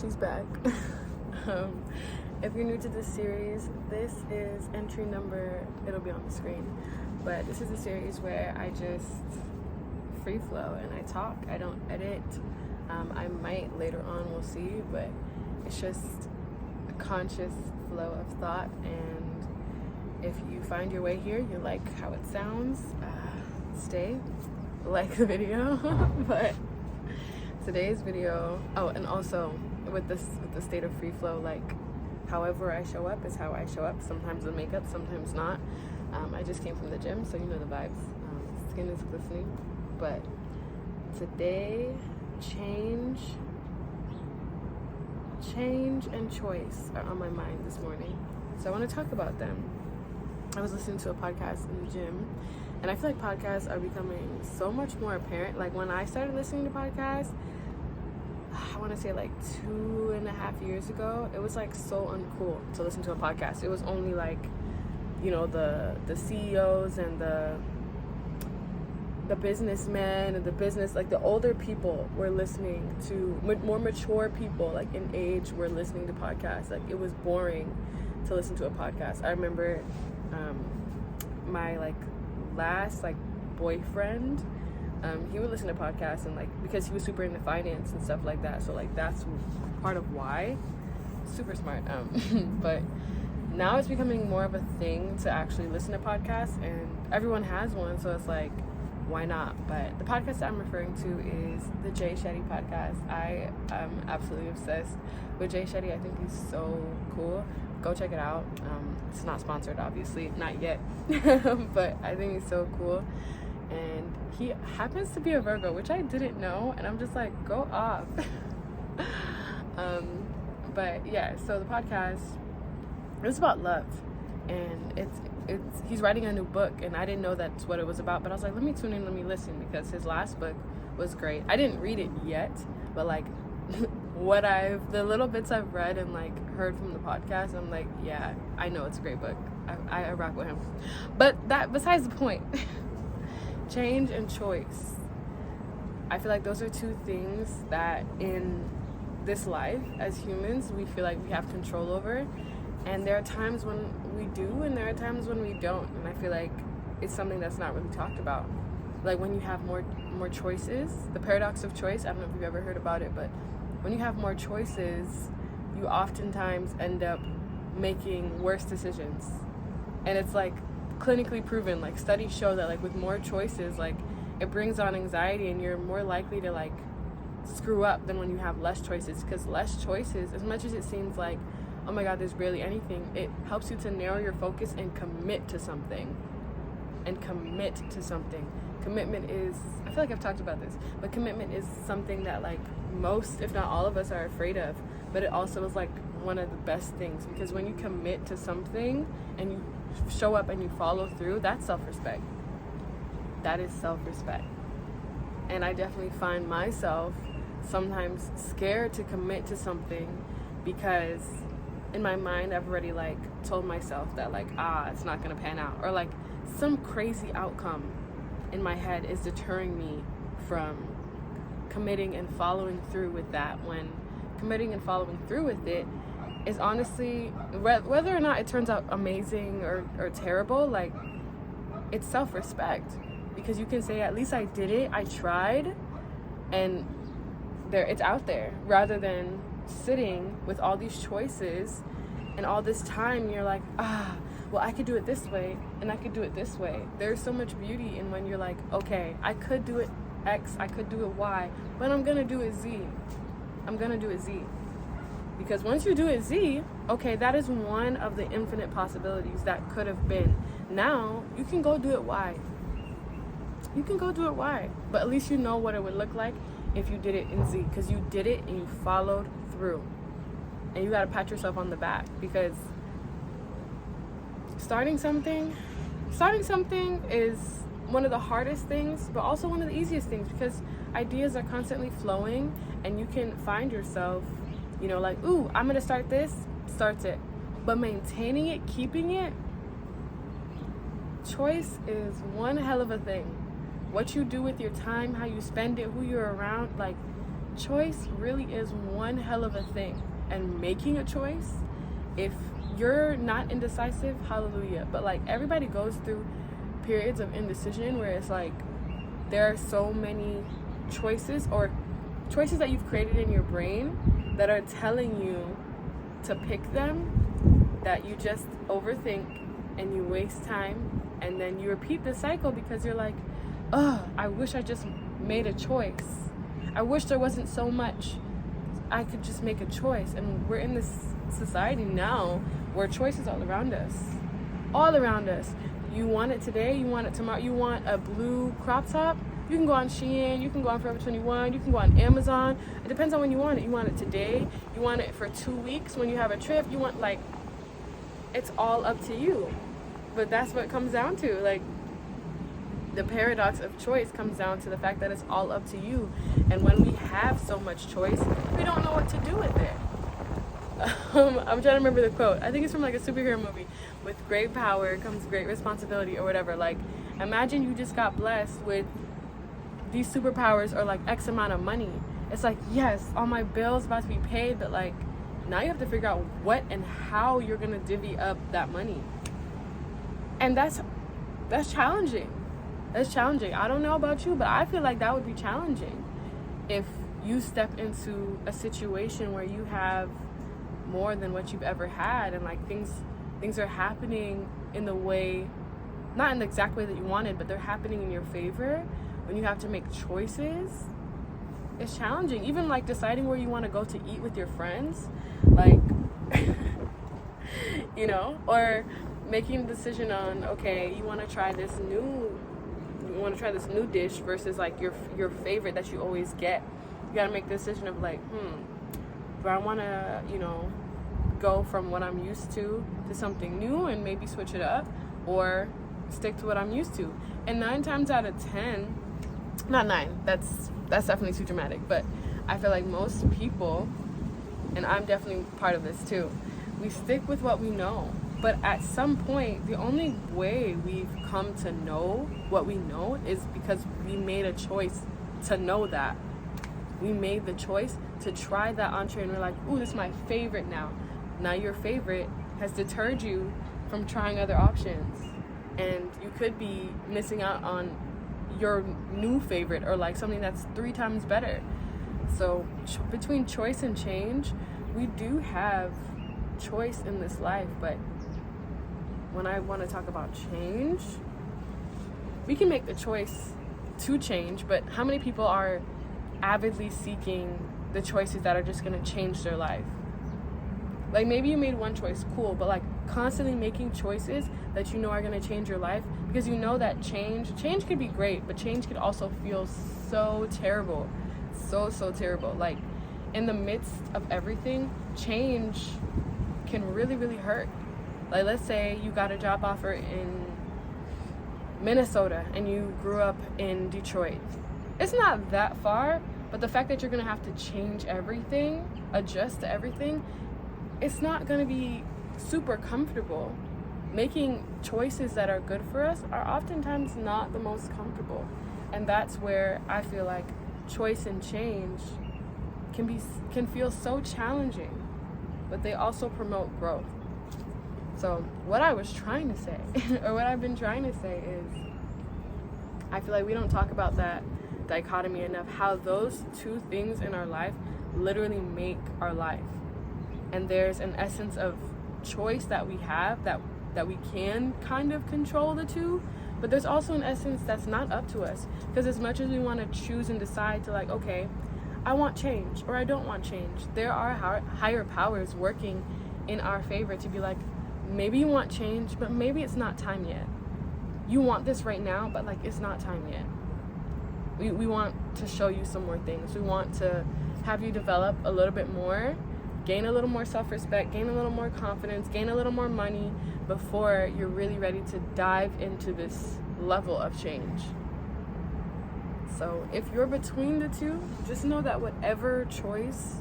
she's back. If you're new to this series, this is entry number, it'll be on the screen, but this is a series where I just free flow and I talk. I don't edit. I might later on, we'll see, but it's just a conscious flow of thought. And if you find your way here, you like how it sounds, stay, like the video. But today's video, and also with the state of free flow, like however I show up is how I show up. Sometimes with makeup, sometimes not. I just came from the gym, so you know the vibes. Skin is glistening. But today, change and choice are on my mind this morning, so I want to talk about them. I was listening to a podcast in the gym, and I feel like podcasts are becoming so much more apparent. Like when I started listening to podcasts, I want to say like 2.5 years ago, it was like so uncool to listen to a podcast. It was only like, you know, the CEOs and the businessmen and the business, like the older people were listening to, more mature people like in age were listening to podcasts. Like it was boring to listen to a podcast. I remember my like last like boyfriend, he would listen to podcasts, and like because he was super into finance and stuff like that, so like that's part of why. Super smart. But now it's becoming more of a thing to actually listen to podcasts, and everyone has one, so it's like, why not? But the podcast that I'm referring to is the Jay Shetty podcast. I am absolutely obsessed with Jay Shetty. I think he's so cool. Go check it out. It's not sponsored, obviously, not yet. But I think he's so cool. And he happens to be a Virgo, which I didn't know. And I'm just like, go off. But yeah, so the podcast, it's about love. And he's writing a new book, and I didn't know that's what it was about, but I was like, let me tune in, let me listen, because his last book was great. I didn't read it yet, but like the little bits I've read and like heard from the podcast, I'm like, yeah, I know it's a great book. I rock with him. But that besides the point. Change and choice. I feel like those are two things that in this life as humans we feel like we have control over. And there are times when we do, and there are times when we don't. And I feel like it's something that's not really talked about. Like when you have more choices, the paradox of choice, I don't know if you've ever heard about it, but when you have more choices, you oftentimes end up making worse decisions. And it's like clinically proven, like studies show that like with more choices, like it brings on anxiety, and you're more likely to like screw up than when you have less choices. Because less choices, as much as it seems like, oh my God, there's barely anything, it helps you to narrow your focus and commit to something. Commitment is, I feel like I've talked about this, but commitment is something that like most, if not all of us, are afraid of. But it also is like one of the best things, because when you commit to something and you show up and you follow through, that's self-respect. That is self-respect. And I definitely find myself sometimes scared to commit to something, because in my mind I've already like told myself that like it's not gonna pan out, or like some crazy outcome in my head is deterring me from committing and following through with that, when committing and following through with it is honestly, whether or not it turns out amazing or terrible, like it's self-respect, because you can say, at least I did it, I tried, and it's out there, rather than sitting with all these choices and all this time you're like, well, I could do it this way and I could do it this way. There's so much beauty in when you're like, okay, I could do it X, I could do it Y, but I'm gonna do it Z. Because once you do it Z, okay, that is one of the infinite possibilities that could have been. Now you can go do it Y. But at least you know what it would look like if you did it in Z, because you did it and you followed through. And you gotta pat yourself on the back, because starting something is one of the hardest things, but also one of the easiest things, because ideas are constantly flowing, and you can find yourself, you know, like, ooh, I'm gonna start this, starts it. But maintaining it, keeping it, choice is one hell of a thing. What you do with your time, how you spend it, who you're around, like, choice really is one hell of a thing. And making a choice, if you're not indecisive, hallelujah. But like, everybody goes through periods of indecision where it's like there are so many choices, or choices that you've created in your brain that are telling you to pick them, that you just overthink and you waste time, and then you repeat the cycle because you're like, I wish I just made a choice. I wish there wasn't so much. I could just make a choice. And we're in this society now where choice is all around us. All around us. You want it today, you want it tomorrow. You want a blue crop top, you can go on Shein, you can go on Forever 21, you can go on Amazon. It depends on when you want it. You want it today, you want it for 2 weeks when you have a trip. You want, like, it's all up to you. But that's what it comes down to. Like, the paradox of choice comes down to the fact that it's all up to you. And when we have so much choice, we don't know what to do with it. I'm trying to remember the quote. I think it's from like a superhero movie. With great power comes great responsibility, or whatever. Like, imagine you just got blessed with these superpowers, or like X amount of money. It's like, yes, all my bills about to be paid, but like, now you have to figure out what and how you're gonna divvy up that money. And that's challenging. That's challenging. I don't know about you, but I feel like that would be challenging if you step into a situation where you have more than what you've ever had, and like things are happening in the way, not in the exact way that you wanted, but they're happening in your favor. When you have to make choices, it's challenging. Even like deciding where you want to go to eat with your friends, like you know, or making a decision on, okay, you want to try this new dish versus like your favorite that you always get. You got to make the decision of like, do I want to, you know, go from what I'm used to something new and maybe switch it up, or stick to what I'm used to? And 9 times out of 10, not 9, that's definitely too dramatic, but I feel like most people, and I'm definitely part of this too, we stick with what we know. But at some point, the only way we've come to know what we know is because we made a choice to know that. We made the choice to try that entree, and we're like, ooh, this is my favorite now. Now your favorite has deterred you from trying other options. And you could be missing out on your new favorite, or like something that's 3 times better. So between choice and change, we do have choice in this life, but when I want to talk about change, we can make the choice to change, but how many people are avidly seeking the choices that are just going to change their life? Like, maybe you made one choice, cool, but like constantly making choices that you know are going to change your life, because you know that change could be great, but change could also feel so terrible, so terrible. Like, in the midst of everything, change can really, really hurt. Like, let's say you got a job offer in Minnesota and you grew up in Detroit. It's not that far, but the fact that you're going to have to change everything, adjust to everything, it's not going to be super comfortable. Making choices that are good for us are oftentimes not the most comfortable. And that's where I feel like choice and change can feel so challenging, but they also promote growth. So what I was trying to say, or what I've been trying to say, is I feel like we don't talk about that dichotomy enough, how those two things in our life literally make our life. And there's an essence of choice that we have, that we can kind of control the two, but there's also an essence that's not up to us. Because as much as we want to choose and decide to, like, okay, I want change or I don't want change, there are higher powers working in our favor to be like, maybe you want change, but maybe it's not time yet. You want this right now, but like, it's not time yet. We want to show you some more things. We want to have you develop a little bit more, gain a little more self-respect, gain a little more confidence, gain a little more money before you're really ready to dive into this level of change. So if you're between the two, just know that whatever choice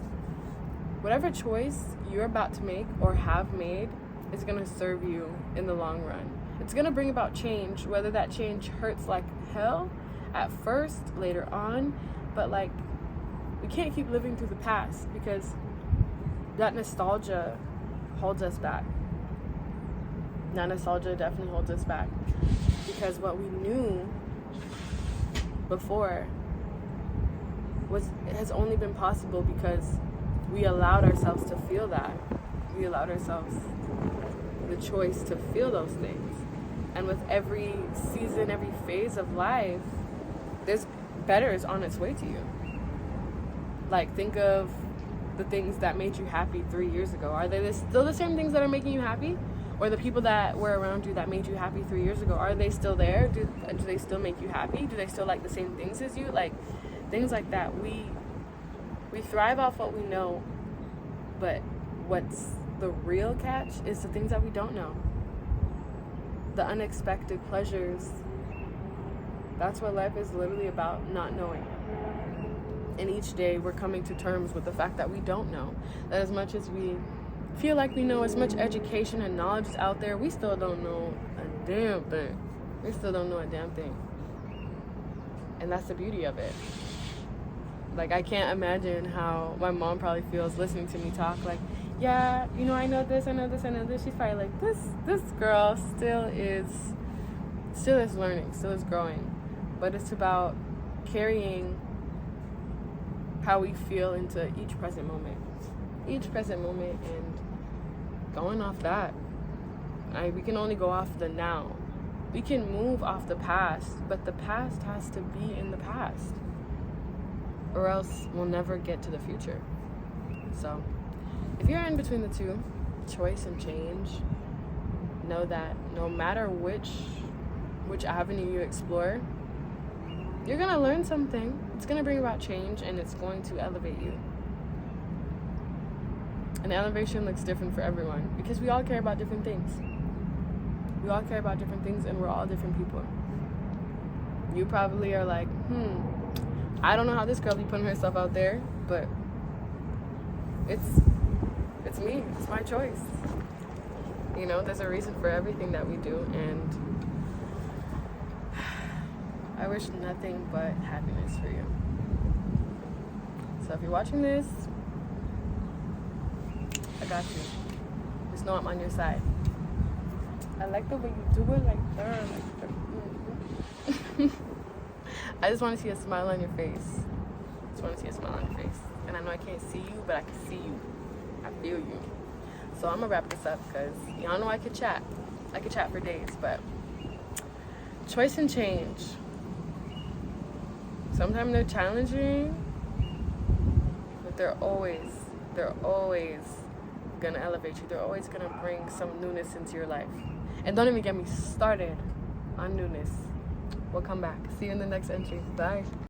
you're about to make or have made is going to serve you in the long run. It's going to bring about change, whether that change hurts like hell at first, later on, but like, we can't keep living through the past, because that nostalgia holds us back. That nostalgia definitely holds us back, because what we knew before has only been possible because we allowed ourselves to feel that. We allowed ourselves the choice to feel those things. And with every season, every phase of life, there's better is on its way to you. Like, think of the things that made you happy 3 years ago. Are they still the same things that are making you happy? Or the people that were around you that made you happy 3 years ago, are they still there? Do they still make you happy? Do they still like the same things as you? Like, things like that. We thrive off what we know, but what's the real catch is the things that we don't know. The unexpected pleasures. That's what life is literally about, not knowing. And each day we're coming to terms with the fact that we don't know. That as much as we feel like we know, as much education and knowledge is out there, we still don't know a damn thing. We still don't know a damn thing. And that's the beauty of it. Like, I can't imagine how my mom probably feels listening to me talk. Like, yeah, you know, I know this, I know this, I know this. She's probably like, this girl still is learning, still is growing. But it's about carrying how we feel into each present moment. And going off that. We can only go off the now. We can move off the past, but the past has to be in the past, or else we'll never get to the future. So if you're in between the two, choice and change, know that no matter which avenue you explore, you're gonna learn something. It's gonna bring about change, and it's going to elevate you. And elevation looks different for everyone, because we all care about different things. We all care about different things, and we're all different people. You probably are like, I don't know how this girl be putting herself out there, but it's me. It's my choice. You know, there's a reason for everything that we do, and I wish nothing but happiness for you. So if you're watching this, I got you. Just know I'm on your side. I like the way you do it, like that. I just want to see a smile on your face. And I know I can't see you, but I can see you. I feel you. So I'm gonna wrap this up, because y'all know I could chat. I could chat for days, but choice and change. Sometimes they're challenging, but they're always gonna elevate you. They're always gonna bring some newness into your life. And don't even get me started on newness. We'll come back. See you in the next entry. Bye.